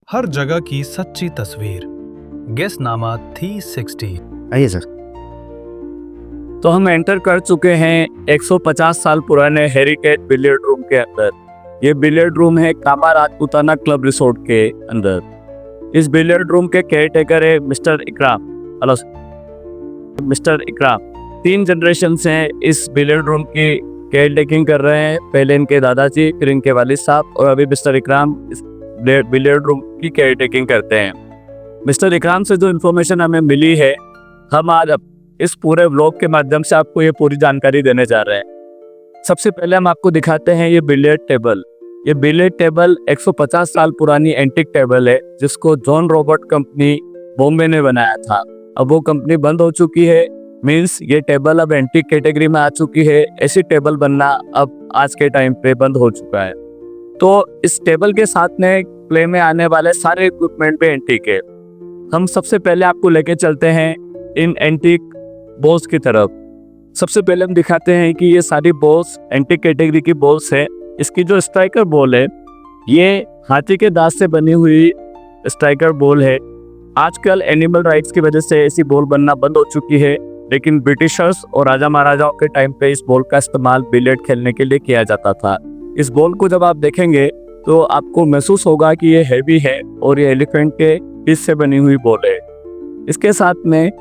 हर जगह की सच्ची तस्वीर। गेसनामा 360। आइए सर। तो हम एंटर कर चुके हैं 150 साल पुराने हेरिटेज बिलियर्ड रूम के अंदर। ये बिलियर्ड रूम है कामा राजपूताना क्लब रिसोर्ट के अंदर। इस बिलियर्ड रूम के केयरटेकर है मिस्टर इकराम। हेलो मिस्टर इकराम। 3 जनरेशन हैं इस बिलियर्ड रूम की केयर टेकिंग कर रहे हैं। पहले इनके दादाजी, फिर इनके वालिद साहब और अभी मिस्टर इकराम इस बिलियर्ड रूम की केयर टेकिंग करते हैं। मिस्टर इकराम से जो इन्फॉर्मेशन हमें मिली है, हम आज इस पूरे व्लॉग के माध्यम से आपको ये पूरी जानकारी देने जा रहे हैं। सबसे पहले हम आपको दिखाते हैं ये बिलियर्ड टेबल। ये बिलियर्ड टेबल 150 साल पुरानी एंटिक टेबल है, जिसको जॉन रॉबर्ट कंपनी बॉम्बे ने बनाया था। अब वो कंपनी बंद हो चुकी है, मीन्स ये टेबल अब एंटिक कैटेगरी में आ चुकी है। ऐसी टेबल बनना अब आज के टाइम पे बंद हो चुका है। तो इस टेबल के साथ में प्ले में आने वाले सारे इक्विपमेंट भी एंटिक है। हम सबसे पहले आपको लेके चलते हैं इन एंटिक बॉल्स की तरफ। सबसे पहले हम दिखाते हैं कि ये सारी बॉल्स एंटिक कैटेगरी की बॉल्स है। इसकी जो स्ट्राइकर बॉल है, ये हाथी के दांत से बनी हुई स्ट्राइकर बॉल है। आजकल एनिमल राइट्स की वजह से ऐसी बॉल बनना बंद हो चुकी है, लेकिन ब्रिटिशर्स और राजा महाराजाओं के टाइम पे इस बॉल का इस्तेमाल बिलियर्ड खेलने के लिए किया जाता था। इस बॉल को जब आप देखेंगे तो आपको महसूस होगा कि ये हैवी है और ये एलिफेंट के पीस से बनी हुई बॉल है। इसके साथ में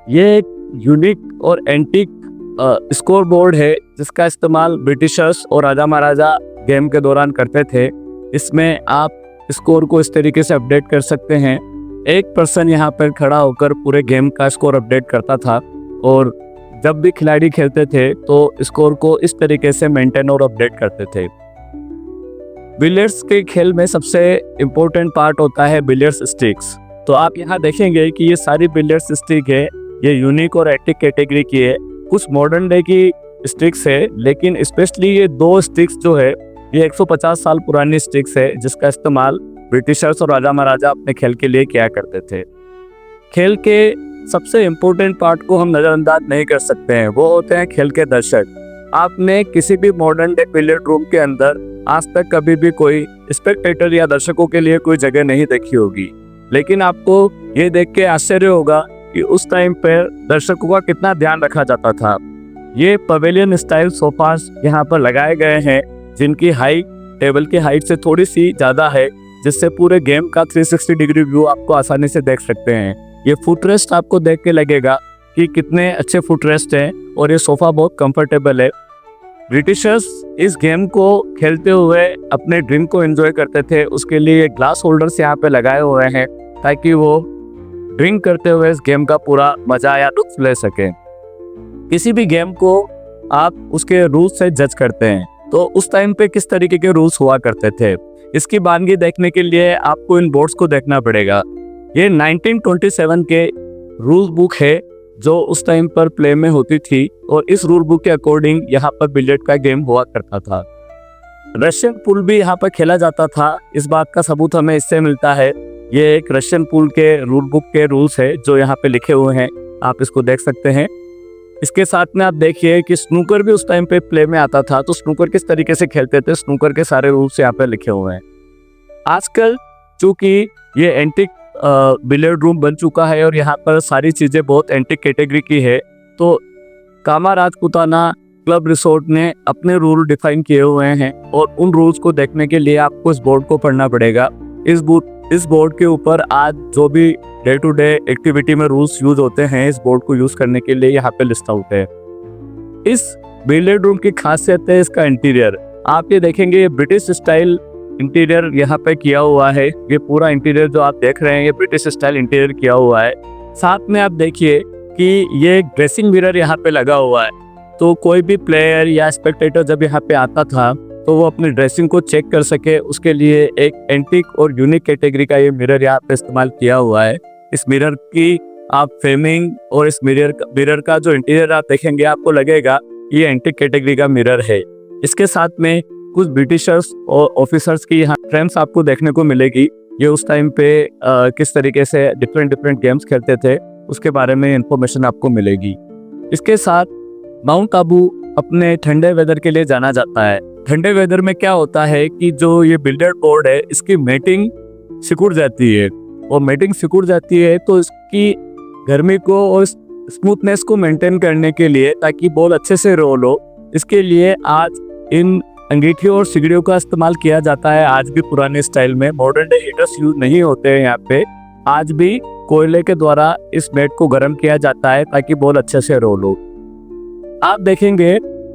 ये एक यूनिक और एंटीक स्कोर बोर्ड है, जिसका इस्तेमाल ब्रिटिशर्स और राजा महाराजा गेम के दौरान करते थे। इसमें आप स्कोर को इस तरीके से अपडेट कर सकते हैं। एक पर्सन यहाँ पर खड़ा होकर पूरे गेम का स्कोर अपडेट करता था, और जब भी खिलाड़ी खेलते थे तो स्कोर को इस तरीके से मेंटेन और अपडेट करते थे। बिलियर्ड्स के खेल में सबसे इम्पोर्टेंट पार्ट होता है बिलियर्ड्स स्टिक्स। तो आप यहाँ देखेंगे कि ये सारी बिलियर्ड्स स्टिक है, ये यूनिक और एंटिक कैटेगरी की है। कुछ मॉडर्न डे की स्टिक्स है, लेकिन स्पेशली ये 2 स्टिक्स जो है, ये 150 साल पुरानी स्टिक्स है, जिसका इस्तेमाल ब्रिटिशर्स और राजा महाराजा अपने खेल के लिए किया करते थे। खेल के सबसे इम्पोर्टेंट पार्ट को हम नज़रअंदाज नहीं कर सकते हैं, वो होते हैं खेल के दर्शक। आपने किसी भी मॉडर्न डे बिलियर्ड रूम के अंदर आज तक कभी भी कोई स्पेक्टेटर या दर्शकों के लिए कोई जगह नहीं देखी होगी, लेकिन आपको ये देख के आश्चर्य होगा कि उस टाइम पर दर्शकों का कितना ध्यान रखा जाता था। ये पवेलियन स्टाइल सोफास यहाँ पर लगाए गए हैं, जिनकी हाइट टेबल की हाइट से थोड़ी सी ज़्यादा है, जिससे पूरे गेम का 360 डिग्री व्यू आपको आसानी से देख सकते हैं। ये फुटरेस्ट आपको देख के लगेगा कि कितने अच्छे फुटरेस्ट हैं, और ये सोफ़ा बहुत कंफर्टेबल है। ब्रिटिशर्स इस गेम को खेलते हुए अपने ड्रिंक को एंजॉय करते थे। उसके लिए ग्लास होल्डर्स यहाँ पे लगाए हुए हैं, ताकि वो ड्रिंक करते हुए इस गेम का पूरा मजा या लुत्फ ले सकें। किसी भी गेम को आप उसके रूल्स से जज करते हैं, तो उस टाइम पे किस तरीके के रूल्स हुआ करते थे, इसकी बानगी देखने के लिए आपको इन बोर्ड्स को देखना पड़ेगा। ये 1927 के रूल बुक है, जो उस टाइम पर प्ले में होती थी, और इस रूल बुक के अकॉर्डिंग यहाँ पर बिलियर्ड का गेम हुआ करता था। रशियन पूल भी यहाँ पर खेला जाता था। इस बात का सबूत हमें इससे मिलता है। ये एक रशियन पूल के रूल बुक के रूल्स है जो यहाँ पे लिखे हुए हैं, आप इसको देख सकते हैं। इसके साथ में आप देखिए कि स्नूकर भी उस टाइम पे प्ले में आता था, तो स्नूकर किस तरीके से खेलते थे, स्नूकर के सारे रूल्स यहाँ पे लिखे हुए हैं। आजकल चूंकि ये एंटिक बिलियर्ड रूम बन चुका है और यहाँ पर सारी चीज़ें बहुत एंटिक कैटेगरी की है, तो कामा राजपूताना क्लब रिसोर्ट ने अपने रूल डिफाइन किए हुए हैं, और उन रूल्स को देखने के लिए आपको इस बोर्ड को पढ़ना पड़ेगा। इस बोर्ड के ऊपर आज जो भी डे टू डे एक्टिविटी में रूल्स यूज होते हैं, इस बोर्ड को यूज करने के लिए यहाँ पे लिस्ट आउट है। इस बिलियर्ड रूम की खासियत है इसका इंटीरियर। आप ये देखेंगे, ये ब्रिटिश स्टाइल इंटीरियर यहाँ पे किया हुआ है। ये पूरा इंटीरियर जो आप देख रहे हैं, ये ब्रिटिश स्टाइल इंटीरियर किया हुआ है। साथ में आप देखिए कि ये एक ड्रेसिंग मिरर यहाँ पे लगा हुआ है, तो कोई भी प्लेयर या स्पेक्टेटर जब यहाँ पे आता था तो वो अपनी ड्रेसिंग को चेक कर सके, उसके लिए एक एंटिक और यूनिक कैटेगरी का ये मिरर यहाँ पे इस्तेमाल किया हुआ है। इस मिरर की आप फ्रेमिंग और इस मिरर का जो इंटीरियर आप देखेंगे, आपको लगेगा ये एंटिक कैटेगरी का मिरर है। इसके साथ में कुछ ब्रिटिशर्स और ऑफिसर्स की यहाँ फ्रेम्स आपको देखने को मिलेगी। ये उस टाइम पे किस तरीके से डिफरेंट गेम्स खेलते थे, उसके बारे में इंफॉर्मेशन आपको मिलेगी। इसके साथ माउंट आबू अपने ठंडे वेदर के लिए जाना जाता है। ठंडे वेदर में क्या होता है कि जो ये बिलियर्ड बोर्ड है, इसकी मेटिंग सिकुड़ जाती है, और मैटिंग सिकुड़ जाती है तो इसकी गर्मी को और स्मूथनेस को मेंटेन करने के लिए, ताकि बॉल अच्छे से रोल हो, इसके लिए आज इन अंगीठियों और सिगड़ियों का इस्तेमाल किया जाता है। आज भी पुराने स्टाइल में, मॉडर्न डे हीटर्स यूज नहीं होते हैं यहाँ पे। आज भी कोयले के द्वारा इस मैट को गर्म किया जाता है ताकि बॉल अच्छे से रोल हो। आप देखेंगे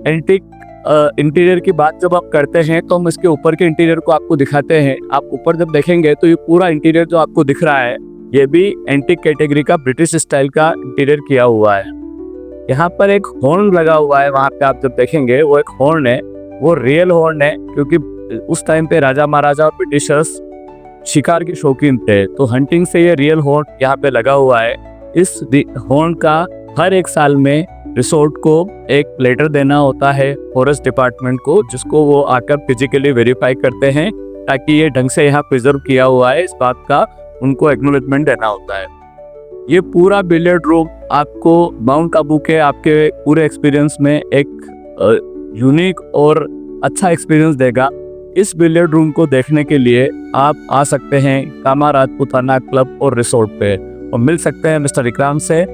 एंटीक इंटीरियर की बात जब आप करते हैं तो हम इसके ऊपर के इंटीरियर को आपको दिखाते हैं। आप ऊपर जब देखेंगे तो ये पूरा इंटीरियर जो आपको दिख रहा है, ये भी एंटीक कैटेगरी का ब्रिटिश स्टाइल का इंटीरियर किया हुआ है। यहाँ पर एक हॉर्न लगा हुआ है, वहाँ पे आप जब देखेंगे वो एक हॉर्न है, वो रियल हॉर्न है, क्योंकि उस टाइम पे राजा महाराजा और ब्रिटिशर्स शिकार के शौकीन थे, तो हंटिंग से ये रियल हॉर्न यहाँ पे लगा हुआ है। इस हॉर्न का हर एक साल में रिसोर्ट को एक लेटर देना होता है फॉरेस्ट डिपार्टमेंट को, जिसको वो आकर फिजिकली वेरीफाई करते हैं, ताकि ये ढंग से यहाँ प्रिजर्व किया हुआ है, इस बात का उनको एक्नॉलेजमेंट देना होता है। ये पूरा बिलियर्ड रूम आपको माउंट आबू के आपके पूरे एक्सपीरियंस में एक यूनिक और अच्छा एक्सपीरियंस देगा। इस बिलियर्ड रूम को देखने के लिए आप आ सकते हैं कामा राजपूताना क्लब और रिसोर्ट पे, और मिल सकते हैं मिस्टर इकराम से,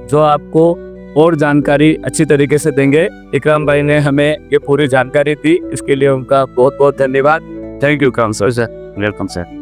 जो आपको और जानकारी अच्छी तरीके से देंगे। इकराम भाई ने हमें ये पूरी जानकारी दी, इसके लिए उनका बहुत बहुत धन्यवाद। Thank you Ikram sir. Welcome sir.